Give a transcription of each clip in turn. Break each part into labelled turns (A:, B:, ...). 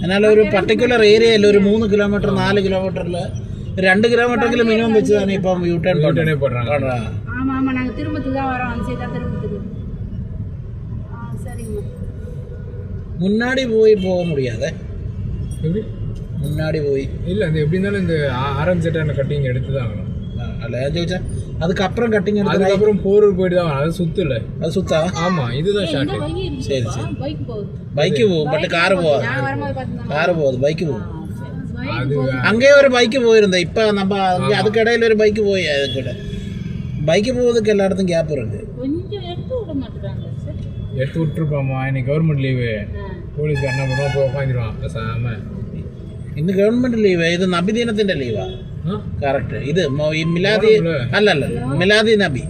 A: എന്നാൽ ഒരു പർട്ടിക്കുലർ ഏരിയയിൽ ഒരു 3 കിലോമീറ്റർ 4 കിലോമീറ്ററിൽ 2 കിലോമീറ്ററെങ്കിലും മിനിമം വെച്ച് തന്നെ ഇപ്പം யூ டர்ன் போடுறாங்க.
B: ஆமாம் ஆமாம், நாங்கள் திரும்பத்துக்கு தான் வரோம். அந்த சைடு தான் திரும்பத்துக்கு. சரிங்க.
A: முன்னாடி போக முடியாத
C: எப்படி
A: முன்னாடி போய்
C: இல்லை அது எப்படி இருந்தாலும் இந்த ஆரம்பிச்சிட்டான கட்டிங் எடுத்து தான் ஆகணும்.
A: அல்ல ചോദിച്ചാ அதுக்கப்புறம் கட்டிங் எடுத்து
C: அதுக்கப்புறம் போரூர் போயிட்டு தான் அது சுத்தல
A: அது சுத்தா
C: ஆமாம் இதுதான் ஷார்ட்.
A: சரி சரி
B: பைக் போகுது.
A: பைக்கு போகும் பட் கார் போகாது.
B: நான் வரும்போது பார்த்தீங்கன்னா
A: கார் போகுது பைக்கு போகும்.
C: அது
A: அங்கேயே ஒரு பைக்கு போயிருந்தேன். இப்போ நம்ம அதுக்கிடையில் ஒரு பைக்கு போய் அதுக்கிட்ட பைக்கு போகிறதுக்கு எல்லா இடத்தும் கேப் இருக்கு.
B: கொஞ்சம் எடுத்து விட மாட்டேறாங்க சார்.
C: எடுத்து விட்டுருப்பாம்மா. இன்னைக்கு கவர்மெண்ட் லீவு. போலீஸ் என்ன பண்ணுவோம் போய் உட்காந்துருவான் பேசாம.
A: ഇന്ന് ഗവൺമെന്റ് ലീവ്. ഇത് നബിദിനത്തിന്റെ ലീവാ. കറക്റ്റ്. ഇത് മിലാദി അല്ലല്ല മിലാദി നബി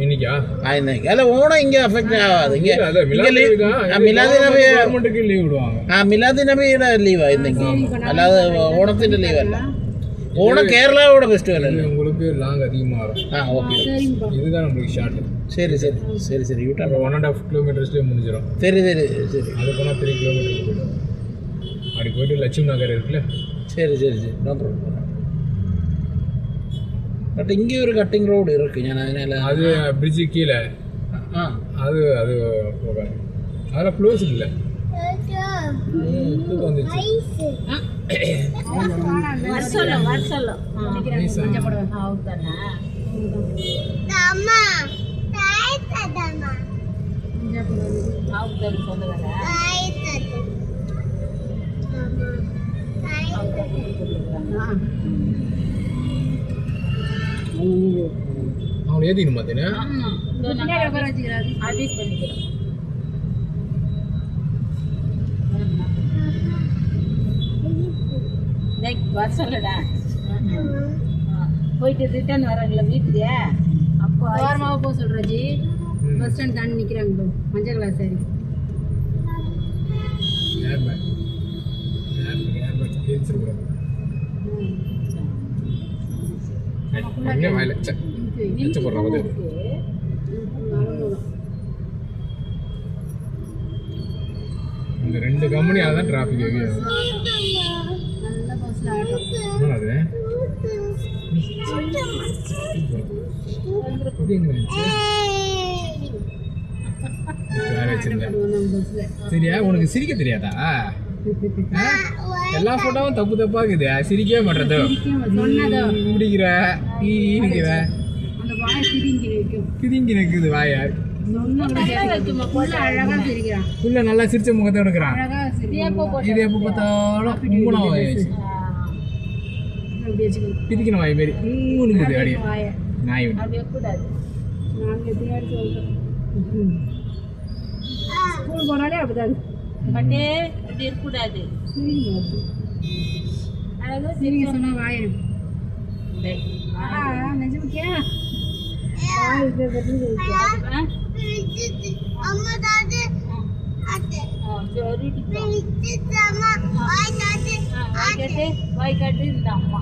C: இன்னைக்கா
A: இன்னைக்கு அல்ல ஓணம் இங்கே அஃபெக்ட் ஆகாது. இங்கே மிலாதி நபி
C: கவர்மெண்ட்டுக்கு லீவ் விடுவாங்க.
A: மிலாதி நபிയുടെ ലീവാ இன்னைக்கு. അല്ലാതെ ഓണത്തിന്റെ ലീവ് അല്ല. ஓணம் கேரளாவோட ஃபெஸ்டிவல் இல்லை.
C: உங்களுக்கு லாங் அதிகமாக வரும்.
A: ஓகே.
C: இதுதான் நம்மளுக்கு ஷார்ட்.
A: சரி சரி சரி சரி யூ டர்ன்
C: 1.5 கிலோமீட்டர்ஸ்லேயே முடிஞ்சிடும்.
A: சரி சரி சரி.
C: அது போனால் 3 கிலோமீட்டருக்கு போய்டும். அப்படி போய்ட்டு லட்சுமி நகர் இருக்குல்ல.
A: சரி சரி சரி நோ ப்ராப்ளம். பட் இங்கே ஒரு கட்டிங் ரோடு இருக்கு. ഞാൻ அதனால
C: அது பிரிட்ஜு கீழே அது அது போகாது. அதெல்லாம் க்ளோஸ் இல்லை. வந்துச்சு அவனை ஏற்றிக்கணும் பார்த்தீங்கன்னா
B: போயிட்டு ரிட்டர்ன் வரல வீட்டுக்கு. அப்போ ஓரமாக போக சொல்கிறேன் ஜி. பஸ் ஸ்டாண்ட் தாண்டி நிற்கிறாங்க மஞ்சள் கலர் சாரி.
C: இந்த 2 கம்பெனி அதான் டிராஃபிக் ஹெவி ஆகும். அது சரியா உனக்கு சிரிக்க தெரியாதா? எல்லா போட்டோவும் தப்பு தப்பா இருக்குது. சிரிக்கவே மாட்டேது. முடிக்கிற கிதிங்கி நிற்குது வாயா. புள்ள நல்லா சிரிச்ச முகத்தை எடுக்கிறான். இது எப்போ பார்த்தாலும் மூணாவது வயசு பிரிக்கணும் வாய் மாரி இருக்குது. அப்படியே நாய்
B: ஸ்கூல் போனாலே அப்படிதான். பட்டே இப்படி இருக்கக்கூடாது. சரிங்க சொன்னா வாயிரும் நிஜமுக்கே வாய் காட்டு இந்த அம்மா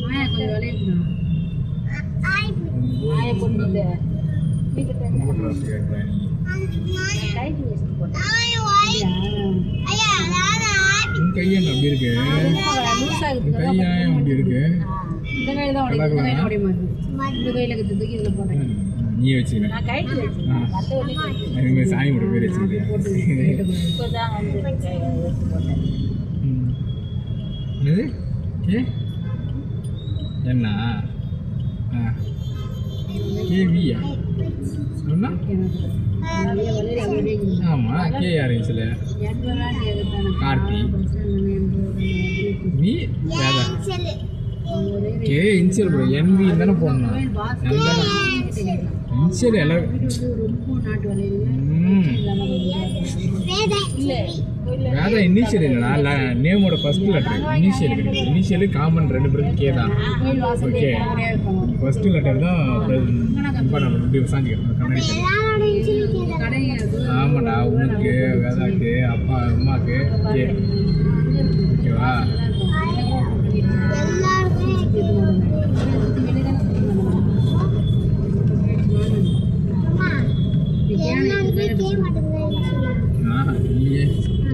B: கொஞ்சம் விளையாடுறோம். ஆய பொண்ணு
C: கையா அப்படி இருக்கு. கையா அப்படி இருக்கு.
B: இந்த கையில தான் உடைய மாதிரி. இந்த கையில தூக்கி இதுல போட்டேன்.
C: நீ வச்சுக்க. நான் கைட்டு வச்சேன். அதுமே சாமி கூட பேர் வச்சுக்கிட்டேன்.
B: இப்போதான் வந்து போட்டேன்.
C: என்னது என்ன கேவியா சொன்னா? ஆமாம் கேஆர்எஸ்ல Karthi V Veda K initial bro NV தானே போடணும். இன்சியல் எல்லாம் வேதா இனிஷியல் இல்லைடா. நேமோட ஃபர்ஸ்ட் லெட்டர் இனிஷியல் கிடையாது. இனிஷியலு காமன் 2 பேருக்கு கே தான். ஓகே ஃபர்ஸ்ட் லெட்டர் தான் இம்பார்ட்டன். இப்படி சாஞ்சிக்கிறோம் கண்ணாடி. ஆமாடா உனக்கு வேதாக்கு அப்பா அம்மாவுக்கு கே. ஓகேவா?
B: என்ன